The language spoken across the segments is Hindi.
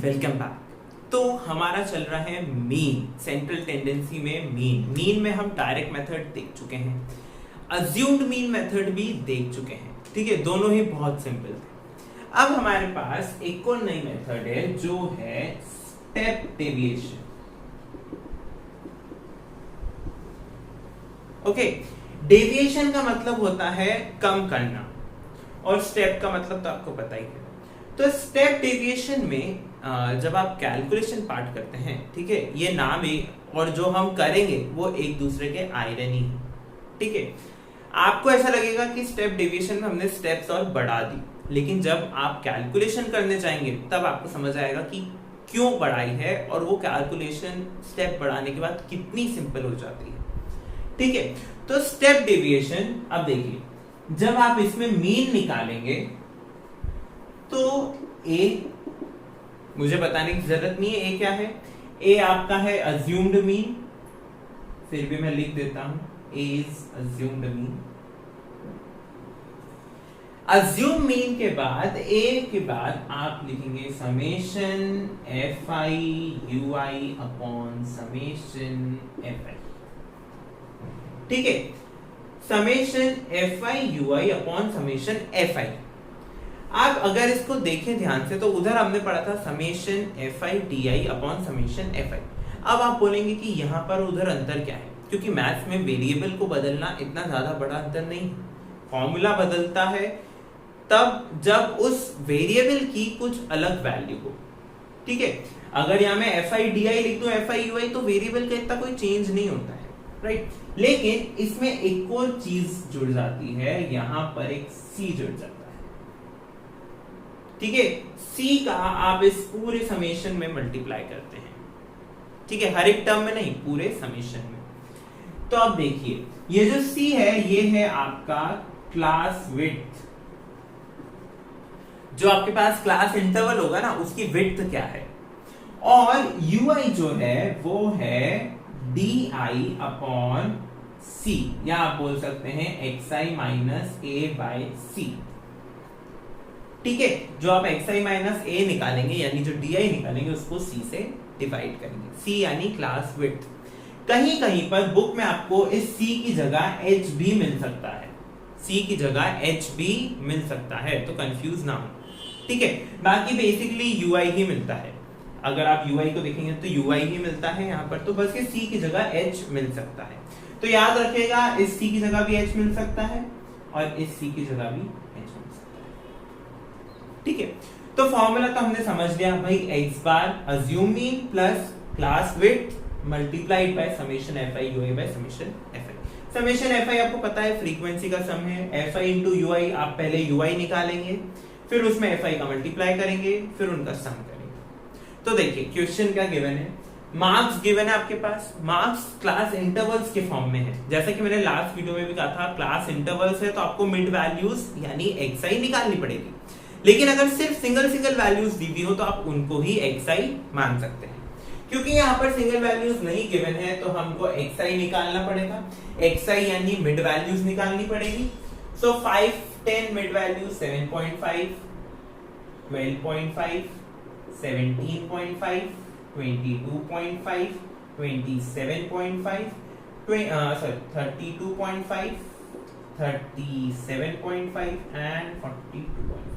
Welcome back. तो हमारा चल रहा है मीन, सेंट्रल टेंडेंसी में मीन में हम डायरेक्ट मेथड देख चुके हैं, अज्यूम्ड मीन मेथड भी देख चुके हैं। ठीक है, दोनों ही बहुत सिंपल थे। अब हमारे पास एक और नई मेथड है जो है स्टेप डेविएशन। ओके, डेविएशन का मतलब होता है कम करना और स्टेप का मतलब तो आपको पता ही है। तो स्टेप डेविएशन में जब आप कैलकुलेशन पार्ट करते हैं, ठीक है, ये नाम ही और जो हम करेंगे वो एक दूसरे के आयरनी है। ठीक है, आपको ऐसा लगेगा कि स्टेप डेविएशन में हमने स्टेप्स और बढ़ा दी, लेकिन जब आप कैलकुलेशन करने जाएंगे तब आपको समझ आएगा कि क्यों बढ़ाई है और वो कैलकुलेशन स्टेप बढ़ाने के बाद कितनी सिंपल हो जाती है। ठीक है, तो स्टेप डेविएशन, अब देखिए, जब आप इसमें मीन निकालेंगे तो ए, मुझे बताने की जरूरत नहीं है ए क्या है। ए आपका है अज्यूम्ड मीन, फिर भी मैं लिख देता हूं, A is assumed mean. Assumed mean के बाद ए के बाद आप लिखेंगे summation f i u i upon summation f i. ठीक है, summation f i u i upon summation f i. आप अगर इसको देखें ध्यान से तो उधर हमने पढ़ा था summation f I D I upon summation f आई। अब आप बोलेंगे कि यहां पर उधर अंतर क्या है, क्योंकि मैथ्स में वेरिएबल को बदलना इतना ज्यादा बड़ा अंतर नहीं, फॉर्मूला बदलता है तब जब उस वेरिएबल की कुछ अलग वैल्यू हो। ठीक है, अगर यहां मैं एफ आई डी आई लिख दूं एफ आई यू आई तो वेरिएबल का इतना कोई चेंज नहीं होता है, राइट। लेकिन इसमें एक और चीज जुड़ जाती है, यहां पर एक सी जुड़ जाता है। ठीक है, सी का आप इस पूरे समेशन में मल्टीप्लाई करते हैं। ठीक है, हर एक टर्म में नहीं, पूरे समेशन में। तो अब देखिए, ये जो सी है ये है आपका क्लास विड्थ। जो आपके पास क्लास इंटरवल होगा ना उसकी विड्थ क्या है, और यूआई जो है वो है डी आई अपॉन सी, या आप बोल सकते हैं एक्स आई माइनस ए बाय सी। ठीक है, जो आप एक्स आई माइनस ए निकालेंगे यानी जो डी आई निकालेंगे उसको सी से डिवाइड करेंगे, सी यानी क्लास विड्थ। कहीं कहीं पर बुक में आपको इस सी की जगह एच बी मिल सकता है, सी की जगह एच बी मिल सकता है, तो कंफ्यूज ना हो। ठीक है, बाकी बेसिकली यू आई ही मिलता है। अगर आप यू आई को देखेंगे तो यू आई ही मिलता है यहाँ पर, तो बस ये सी की जगह एच मिल सकता है। तो याद रखिएगा इस सी की जगह भी एच मिल सकता है और इस सी की जगह भी एच मिल सकता है। ठीक है, तो फॉर्मूला तो हमने समझ लिया भाई, x bar assume mean plus class width multiplied by summation f i u I by summation f I. Summation f आई आपको पता है फ्रीक्वेंसी का सम है, एफ आई इंटू यू आई। आप पहले यू आई निकालेंगे, फिर उसमें एफ आई का मल्टीप्लाई करेंगे, फिर उनका सम करेंगे। तो देखिए क्वेश्चन क्या गिवन है, मार्क्स गिवन है आपके पास, मार्क्स क्लास इंटरवल्स के फॉर्म में है। जैसा कि मैंने लास्ट वीडियो में भी कहा था, क्लास इंटरवल्स है तो आपको मिड वैल्यूज यानी एक्स आई निकालनी पड़ेगी, लेकिन अगर सिर्फ सिंगल वैल्यूज दी हुई हो तो आप उनको ही एक्स आई मान सकते हैं। क्योंकि यहाँ पर सिंगल वैल्यूज नहीं गिवन है तो हमको एक्स आई निकालना पड़ेगा, एक्स आई यानी मिड वैल्यूज निकालनी पड़ेगी। सो 5 10 मिड वैल्यू 7.5 12.5 17.5 22.5 27.5 32.5 37.5 एंड 42.5।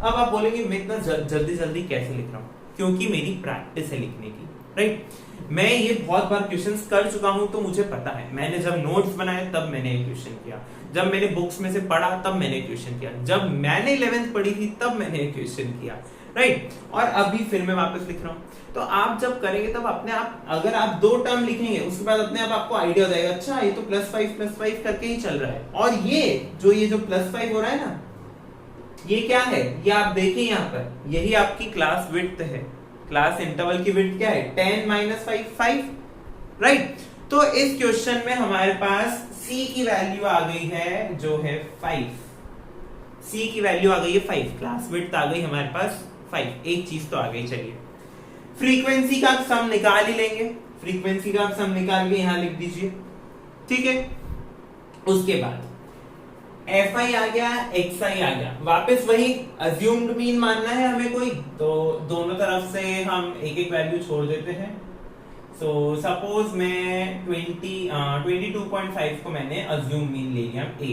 अब आप बोलेंगे मैं इतना जल्दी कैसे लिख रहा हूं, क्योंकि मेरी प्रैक्टिस है लिखने की, राइट। मैं ये बहुत बार क्वेश्चंस कर चुका हूं तो मुझे पता है। मैंने जब नोट्स बनाए तब मैंने ये क्वेश्चन किया, जब मैंने बुक्स में से पढ़ा तब मैंने क्वेश्चन किया, जब मैंने 11th पढ़ी थी तब मैंने ये क्वेश्चन किया, राइट। और अभी फिर मैं वापस लिख रहा हूं। तो आप जब करेंगे तब अपने आप, अगर आप 2 टर्म लिखेंगे उसके बाद अपने आप आपको आइडिया हो जाएगा, अच्छा ये तो +5 करके ही चल रहा है। और ये जो +5 हो रहा है ना, ये क्या है, ये आप देखिए यहाँ पर, यही आपकी क्लास विड्थ है। क्लास इंटरवल की विड्थ क्या है, 10 - 5 5, राइट। तो इस क्वेश्चन में हमारे पास सी की वैल्यू आ गई है जो है 5, सी की वैल्यू आ गई है 5, क्लास विड्थ आ गई हमारे पास 5। एक चीज तो आ गई। चलिए फ्रीक्वेंसी का सम निकाल ही लेंगे, फ्रीक्वेंसी का सम निकाल के यहां लिख दीजिए। ठीक है, उसके बाद fi आ गया, xi आ गया, वापस वही अज्यूम्ड मीन मानना है हमें कोई, तो दोनों तरफ से हम एक एक वैल्यू छोड़ देते हैं। सो सपोज मैं 22.5 को मैंने अज्यूम मीन ले लिया a,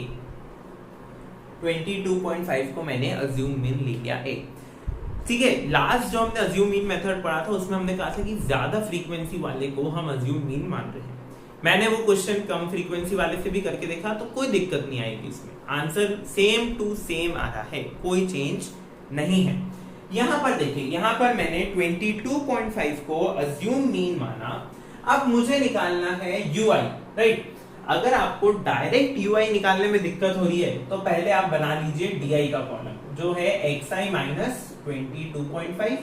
22.5 को मैंने अज्यूम मीन ले लिया a। ठीक है, लास्ट जो हमने अज्यूम मीन मेथड पढ़ा था उसमें हमने कहा था कि ज्यादा फ्रीक्वेंसी वाले को हम अज्यूम मीन मान रहे हैं। मैंने वो क्वेश्चन कम फ्रीक्वेंसी वाले से भी करके देखा, तो कोई दिक्कत नहीं आएगी इसमें, आंसर सेम टू सेम आ रहा है, कोई चेंज नहीं है। यहां पर देखिए, यहां पर मैंने 22.5 को अज्यूम मीन माना, अब मुझे निकालना है ui, राइट। अगर आपको डायरेक्ट ui निकालने में दिक्कत हो रही है तो पहले आप बना लीजिए di का कॉलम जो है xi माइनस 22.5,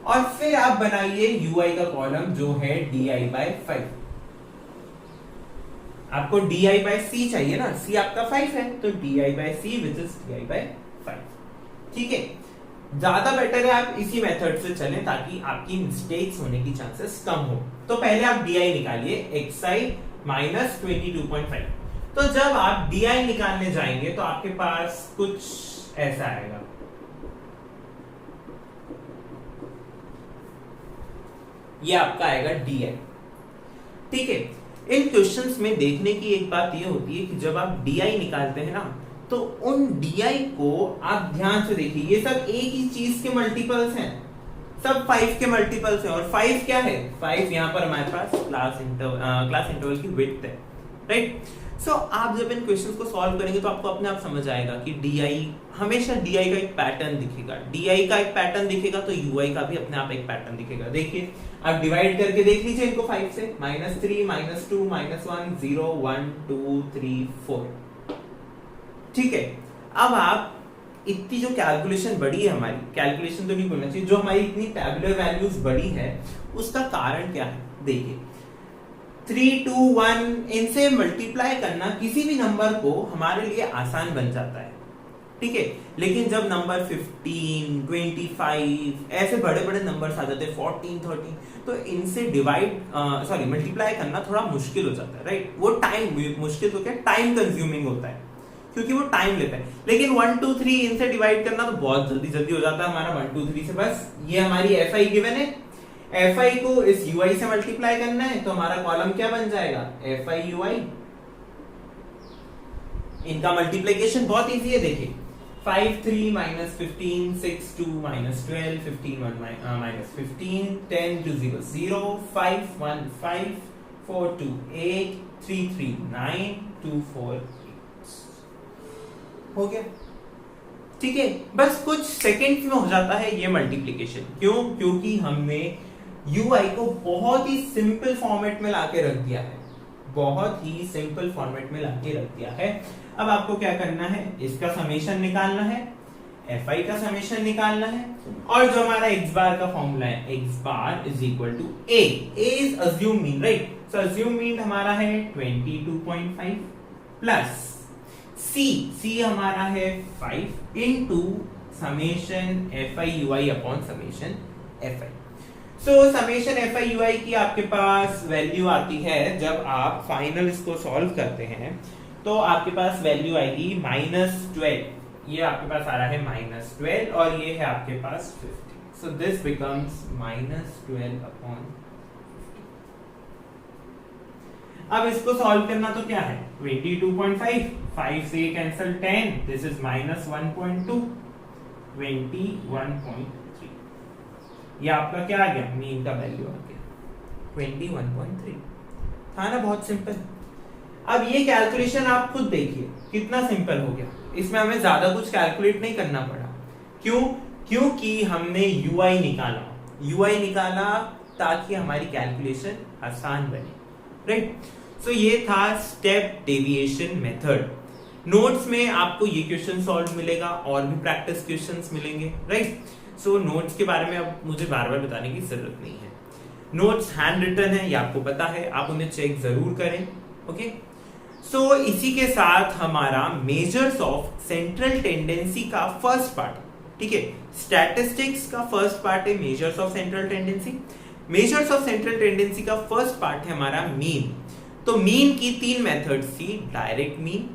और फिर आप बनाइए ui का कॉलम जो है di/5। आपको di/c चाहिए ना, c आपका 5 है, तो di/c विच इज di/5। ठीक है, ज्यादा बेटर है आप इसी मेथड से चलें ताकि आपकी मिस्टेक्स होने की चांसेस कम हो। तो पहले आप di निकालिए, xi माइनस 22.5। तो जब आप di निकालने जाएंगे तो आपके पास कुछ ऐसा आएगा, ये आपका आएगा di। ठीक है, इन क्वेश्चंस में देखने की एक बात ये होती है कि जब आप di निकालते हैं ना, तो उन di को आप ध्यान से देखिए, ये सब एक ही चीज के मल्टीपल्स हैं, सब 5 के मल्टीपल्स हैं, और 5 क्या है, 5 यहाँ पर हमारे पास क्लास इंटरवल की विड्थ है, राइट। सो आप जब इन क्वेश्चंस को सॉल्व करेंगे तो आपको अपने आप समझ आएगा कि di हमेशा di का एक पैटर्न दिखेगा, di का एक पैटर्न दिखेगा तो ui का भी अपने आप एक पैटर्न दिखेगा। देखिए, आप डिवाइड करके देख लीजिए इनको 5 से, -3, -2, -1, 0, 1, 2, 3, 4। ठीक है, अब आप इतनी जो कैलकुलेशन बढ़ी है हमारी, कैलकुलेशन तो नहीं बोलना चाहिए, जो हमारी इतनी टैबुलर वैल्यूज बढ़ी है उसका कारण क्या है। देखिए 3, 2, 1 इनसे मल्टीप्लाई करना किसी भी नंबर को हमारे लिए आसान बन जाता है, ठीक है। लेकिन जब नंबर 15, 25 ऐसे बड़े बड़े नंबर्स आ जाते हैं, 14, 13, तो इनसे मल्टीप्लाई करना थोड़ा मुश्किल हो जाता है, राइट। वो टाइम मुश्किल तो क्या, टाइम कंज्यूमिंग होता है क्योंकि वो टाइम लेता है। लेकिन 1, 2, 3 इनसे डिवाइड करना तो बहुत जल्दी हो जाता है हमारा। 1, 2, 3 से बस ये हमारी fi गिवन है, fi को इस ui से मल्टीप्लाई करना है, तो हमारा कॉलम क्या बन जाएगा, fi ui। इनका मल्टीप्लिकेशन बहुत इजी है, देखिए 5, 3, -15, 6, 2, -12, 15, 1, -15, 10, 2, 0, 0, 5, 1, 5, 4, 2, 8, 3, 3, 9, 2, 4, 8 हो गया। ठीक है, बस कुछ सेकंड्स में हो जाता है ये मल्टीप्लिकेशन। क्यों? क्योंकि हमने ui को बहुत ही सिंपल फॉर्मेट में लाके रख दिया है, बहुत ही सिंपल फॉर्मेट में लाके रख दिया है। अब आपको क्या करना है, इसका समेशन निकालना है, fi का समेशन निकालना है, और जो हमारा x बार का फॉर्मूला है, x bar is equal to a is assume mean, right. So assume mean हमारा है 22.5 प्लस c हमारा है 5 into summation fi ui upon summation fi। So summation fi ui की आपके पास वैल्यू आती है, जब आप फाइनल इसको सॉल्व करते हैं तो आपके पास वैल्यू आएगी -12, ये आपके पास आ रहा है -12 और ये है आपके पास 50। So this becomes -12 upon 50। अब इसको सॉल्व करना तो क्या है, 22.5, 5 से कैंसिल 10, दिस इज -1.2, 21.3। ये आपका क्या आ गया, मीन का वैल्यू आ गया 21.3। था ना बहुत सिंपल। अब ये कैलकुलेशन आप खुद देखिए कितना सिंपल हो गया, इसमें हमें ज्यादा कुछ कैलकुलेट नहीं करना पड़ा। क्यों? क्योंकि हमने ui निकाला ताकि हमारी कैलकुलेशन आसान बने, राइट। सो ये था स्टेप डेविएशन मेथड। नोट्स में आपको ये क्वेश्चन सॉल्व मिलेगा और भी प्रैक्टिस क्वेश्चंस मिलेंगे, राइट। सो नोट्स के बारे में अब मुझे बार बार बताने की जरूरत नहीं है, नोट्स हैंड रिटन है, ये आपको पता है, आप उन्हें चेक जरूर करें, ओके। सो इसी के साथ हमारा मेजर्स ऑफ सेंट्रल टेंडेंसी का फर्स्ट पार्ट, ठीक है, स्टैटिस्टिक्स का फर्स्ट पार्ट है measures of central tendency. Measures of central tendency का फर्स्ट पार्ट है हमारा मीन। तो मीन की 3 मेथड्स थी, डायरेक्ट मीन,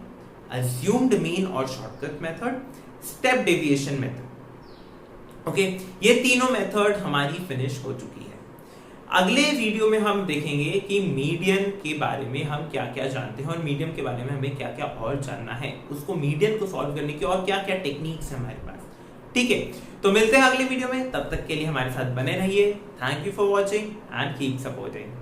अज्यूम्ड मीन और shortcut method, step deviation method. Okay, ये तीनों मेथड हमारी फिनिश हो चुकी है। अगले वीडियो में हम देखेंगे कि मीडियन के बारे में हम क्या क्या जानते हैं और मीडियन के बारे में हमें क्या क्या और जानना है, उसको मीडियन को सॉल्व करने की और क्या क्या टेक्निक्स है हमारे पास। ठीक है, तो मिलते हैं अगले वीडियो में, तब तक के लिए हमारे साथ बने रहिए। Thank you for watching and keep supporting.